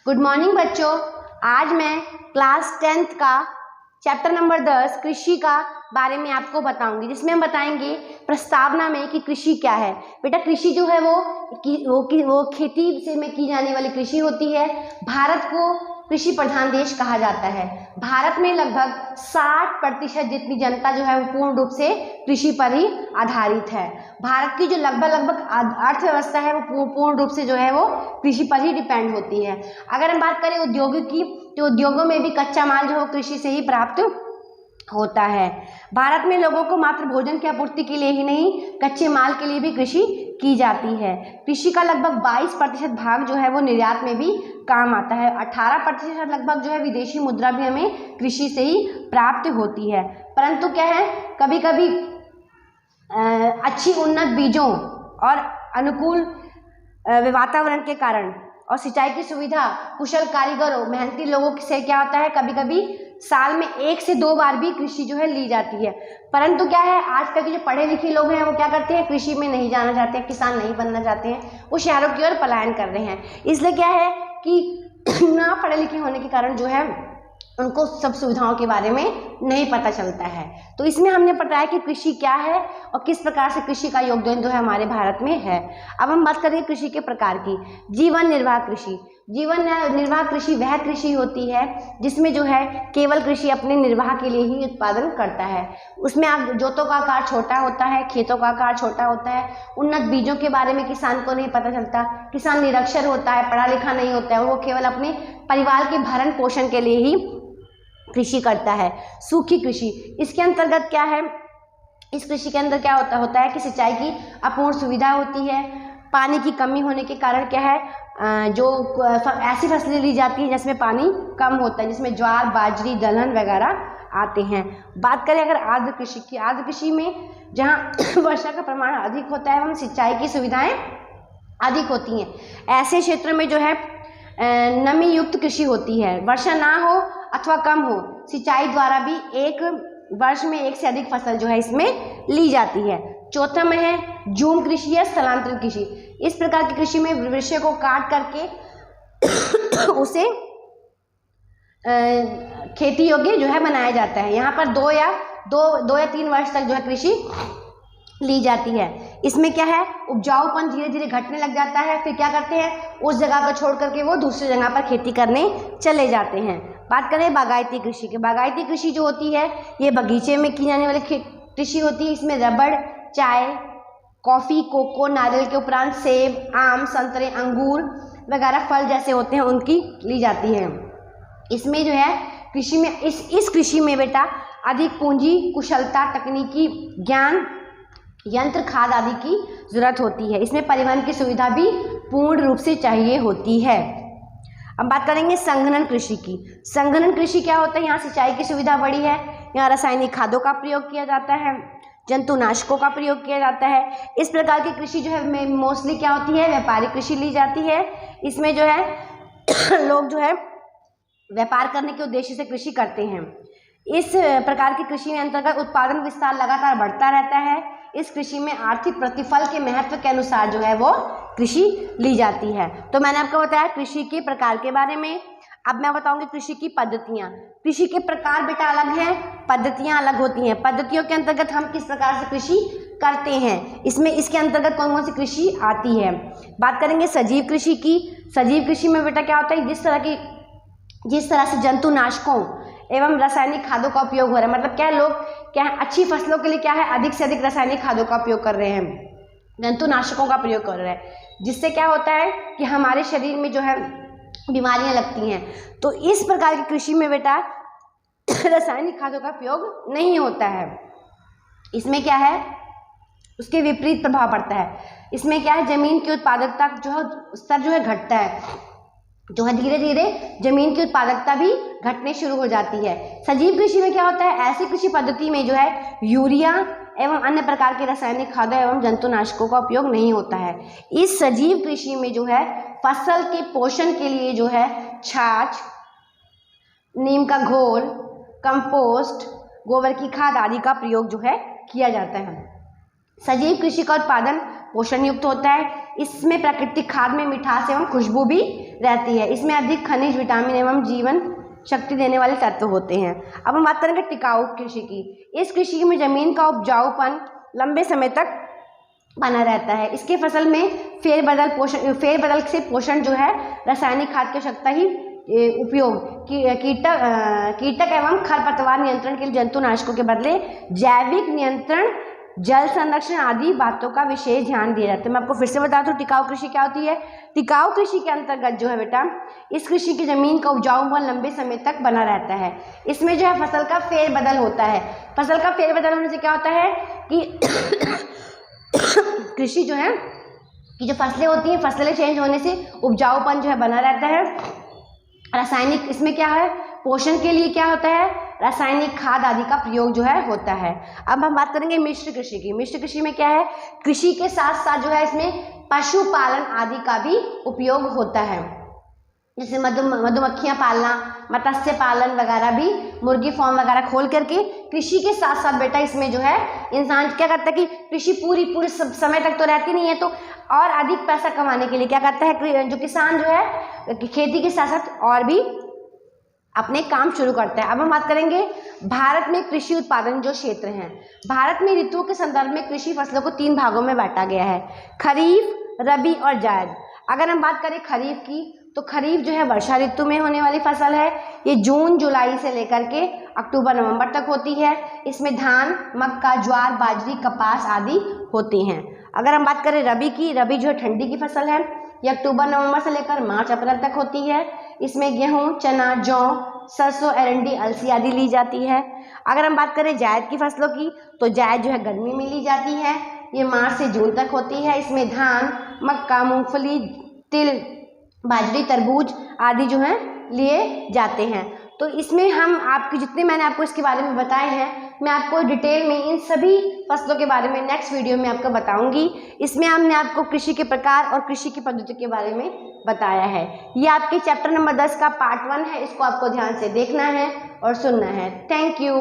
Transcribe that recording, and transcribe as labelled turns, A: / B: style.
A: Good morning बच्चों। आज मैं क्लास 10th का चैप्टर नंबर 10 कृषि का बारे में आपको बताऊंगी, जिसमें हम बताएंगे प्रस्तावना में कि कृषि क्या है। बेटा कृषि जो है वो खेती से में की जाने वाली कृषि होती है। भारत को कृषि प्रधान देश कहा जाता है। भारत में लगभग 60% जितनी जनता जो है वो पूर्ण रूप से कृषि पर ही आधारित है। भारत की जो लगभग अर्थव्यवस्था है वो पूर्ण रूप से जो है वो कृषि पर ही डिपेंड होती है। अगर हम बात करें उद्योगों की, तो उद्योगों में भी कच्चा माल जो है कृषि से ही प्राप्त होता है। भारत में लोगों को मात्र भोजन की आपूर्ति के लिए ही नहीं, कच्चे माल के लिए भी कृषि की जाती है। कृषि का लगभग 22% भाग जो है वो निर्यात में भी काम आता है। 18% लगभग जो है विदेशी मुद्रा भी हमें कृषि से ही प्राप्त होती है। परंतु क्या है, कभी कभी अच्छी उन्नत बीजों और अनुकूल वातावरण के कारण और सिंचाई की सुविधा, कुशल कारीगरों, मेहनती लोगों से क्या होता है, कभी कभी साल में 1 से 2 बार भी कृषि जो है ली जाती है। परंतु क्या है, आजकल के जो पढ़े लिखे लोग हैं वो क्या करते हैं, कृषि में नहीं जाना चाहते हैं, किसान नहीं बनना चाहते हैं, वो शहरों की ओर पलायन कर रहे हैं। इसलिए क्या है कि ना पढ़े लिखे होने के कारण जो है उनको सब सुविधाओं के बारे में नहीं पता चलता है। तो इसमें हमने बताया कि कृषि क्या है और किस प्रकार से कृषि का योगदान जो है हमारे भारत में है। अब हम बात करेंगे कृषि के प्रकार की। जीवन निर्वाह कृषि। जीवन निर्वाह कृषि वह कृषि होती है जिसमें जो है केवल कृषि अपने निर्वाह के लिए ही उत्पादन करता है। उसमें आप जोतों का आकार छोटा होता है, खेतों का आकार छोटा होता है, उन्नत बीजों के बारे में किसान को नहीं पता चलता, किसान निरक्षर होता है, पढ़ा लिखा नहीं होता है, वो केवल अपने परिवार के भरण पोषण के लिए ही कृषि करता है। सूखी कृषि, इसके अंतर्गत क्या है, इस कृषि के अंदर क्या होता है कि सिंचाई की अपूर्ण सुविधा होती है। पानी की कमी होने के कारण क्या है, जो ऐसी फसलें ली जाती हैं जिसमें पानी कम होता है, जिसमें ज्वार, बाजरी, दलहन वगैरह आते हैं। बात करें अगर आर्द्र कृषि की, आर्द्र कृषि में जहाँ वर्षा का प्रमाण अधिक होता है, वहाँ सिंचाई की सुविधाएं अधिक होती हैं। ऐसे क्षेत्रों में जो है नमी युक्त कृषि होती है। वर्षा ना हो अथवा कम हो, सिंचाई द्वारा भी एक वर्ष में 1 से अधिक फसल जो है इसमें ली जाती है। चौथा में है झूम कृषि या स्थलांतरित कृषि। इस प्रकार की कृषि में वृक्ष को काट करके उसे खेती योग्य जो है बनाया जाता है। यहाँ पर 2 या 3 वर्ष तक जो है कृषि ली जाती है। इसमें क्या है, उपजाऊपन धीरे धीरे घटने लग जाता है। फिर क्या करते हैं, उस जगह को छोड़ करके वो दूसरी जगह पर खेती करने चले जाते हैं। बात करें बागायती कृषि की। बागायती कृषि जो होती है ये बगीचे में की जाने वाली कृषि होती है। इसमें रबड़, चाय, कॉफ़ी, कोको, नारियल के उपरांत सेब, आम, संतरे, अंगूर वगैरह फल जैसे होते हैं उनकी ली जाती है। इसमें जो है कृषि में इस कृषि में बेटा अधिक पूंजी, कुशलता, तकनीकी ज्ञान, यंत्र, खाद आदि की जरूरत होती है। इसमें परिवहन की सुविधा भी पूर्ण रूप से चाहिए होती है। अब बात करेंगे संघनन कृषि की। संघनन कृषि क्या होता है, यहाँ सिंचाई की सुविधा बड़ी है, यहाँ रासायनिक खादों का प्रयोग किया जाता है, जंतुनाशकों का प्रयोग किया जाता है। इस प्रकार की कृषि जो है मोस्टली क्या होती है, व्यापारिक कृषि ली जाती है। इसमें जो है लोग जो है व्यापार करने के उद्देश्य से कृषि करते हैं। इस प्रकार की कृषि में अंतर्गत उत्पादन विस्तार लगातार बढ़ता रहता है। इस कृषि में आर्थिक प्रतिफल के महत्व के अनुसार जो है वो कृषि ली जाती है। तो मैंने आपको बताया कृषि के प्रकार के बारे में। अब मैं बताऊंगी कृषि की पद्धतियाँ। कृषि के प्रकार बेटा अलग हैं, पद्धतियाँ अलग होती हैं। पद्धतियों के अंतर्गत हम किस प्रकार से कृषि करते हैं, इसमें इसके अंतर्गत कौन कौन सी कृषि आती है। बात करेंगे सजीव कृषि की। सजीव कृषि में बेटा क्या होता है, जिस तरह से जंतुनाशकों एवं रासायनिक खादों का उपयोग हो रहा है, मतलब क्या लोग क्या है अच्छी फसलों के लिए क्या है अधिक से अधिक रासायनिक खादों का उपयोग कर रहे हैं, जंतुनाशकों का प्रयोग कर रहे हैं, जिससे क्या होता है कि हमारे शरीर में जो है बीमारियां लगती हैं। तो इस प्रकार की कृषि में बेटा रासायनिक खादों का प्रयोग नहीं होता है। इसमें क्या है, उसके विपरीत प्रभाव पड़ता है। इसमें क्या है, जमीन की उत्पादकता जो है स्तर जो है घटता है, जो है धीरे धीरे जमीन की उत्पादकता भी घटने शुरू हो जाती है। सजीव कृषि में क्या होता है, ऐसी कृषि पद्धति में जो है यूरिया एवं अन्य प्रकार के रासायनिक खादों एवं जंतुनाशकों का उपयोग नहीं होता है। इस सजीव कृषि में जो है फसल के पोषण के लिए जो है छाछ, नीम का घोल, कंपोस्ट, गोबर की खाद आदि का प्रयोग जो है किया जाता है। सजीव कृषि का उत्पादन पोषण युक्त होता है। इसमें प्राकृतिक खाद में मिठास एवं खुशबू भी रहती है। इसमें अधिक खनिज, विटामिन एवं जीवन शक्ति देने वाले तत्व होते हैं। अब हम बात करेंगे टिकाऊ कृषि की। इस कृषि में जमीन का उपजाऊपन लंबे समय तक बना रहता है। इसके फसल में फेरबदल से पोषण जो है रासायनिक खाद की आवश्यकता ही उपयोग कीटक एवं खरपतवार नियंत्रण के लिए जंतुनाशकों के बदले जैविक नियंत्रण, जल संरक्षण आदि बातों का विशेष ध्यान दिया जाता है। मैं आपको फिर से बता दूं टिकाऊ कृषि क्या होती है। टिकाऊ कृषि के अंतर्गत जो है बेटा, इस कृषि की जमीन का उपजाऊपन लंबे समय तक बना रहता है। इसमें जो है फसल का फेरबदल होता है। फसल का फेरबदल होने से क्या होता है कि कृषि जो है कि जो फसलें होती हैं, फसलें चेंज होने से उपजाऊपन जो है बना रहता है। रासायनिक इसमें क्या है, पोषण के लिए क्या होता है, रासायनिक खाद आदि का प्रयोग जो है होता है। अब हम बात करेंगे मिश्र कृषि की। मिश्र कृषि में क्या है, कृषि के साथ साथ जो है इसमें पशुपालन आदि का भी उपयोग होता है, जैसे मधुमक्खियां पालना, मत्स्य पालन वगैरह भी, मुर्गी फार्म वगैरह खोल करके कृषि के साथ साथ बेटा इसमें जो है इंसान क्या करता है कि कृषि पूरे समय तक तो रहती नहीं है, तो और अधिक पैसा कमाने के लिए क्या करता है, जो किसान जो है खेती के साथ साथ और भी अपने काम शुरू करता है। अब हम बात करेंगे भारत में कृषि उत्पादन जो क्षेत्र हैं। भारत में ऋतुओं के संदर्भ में कृषि फसलों को 3 भागों में बांटा गया है, खरीफ, रबी और जायद। अगर हम बात करें खरीफ की, तो खरीफ जो है वर्षा ऋतु में होने वाली फसल है। ये जून जुलाई से लेकर के अक्टूबर नवंबर तक होती है। इसमें धान, मक्का, ज्वार, बाजरी, कपास आदि होती हैं। अगर हम बात करें रबी की, रबी जो है ठंडी की फसल है। ये अक्टूबर नवंबर से लेकर मार्च अप्रैल तक होती है। इसमें गेहूं, चना, जौ, सरसों, अरंडी, अलसी आदि ली जाती है। अगर हम बात करें जायद की फसलों की, तो जायद जो है गर्मी में ली जाती है। ये मार्च से जून तक होती है। इसमें धान, मक्का, मूंगफली, तिल, बाजरी, तरबूज आदि जो हैं लिए जाते हैं। तो इसमें हम आपकी जितने मैंने आपको इसके बारे में बताए हैं, मैं आपको डिटेल में इन सभी फसलों के बारे में नेक्स्ट वीडियो में आपको बताऊंगी। इसमें हमने आपको कृषि के प्रकार और कृषि की पद्धति के बारे में बताया है। ये आपके चैप्टर नंबर 10 का पार्ट 1 है। इसको आपको ध्यान से देखना है और सुनना है। Thank you.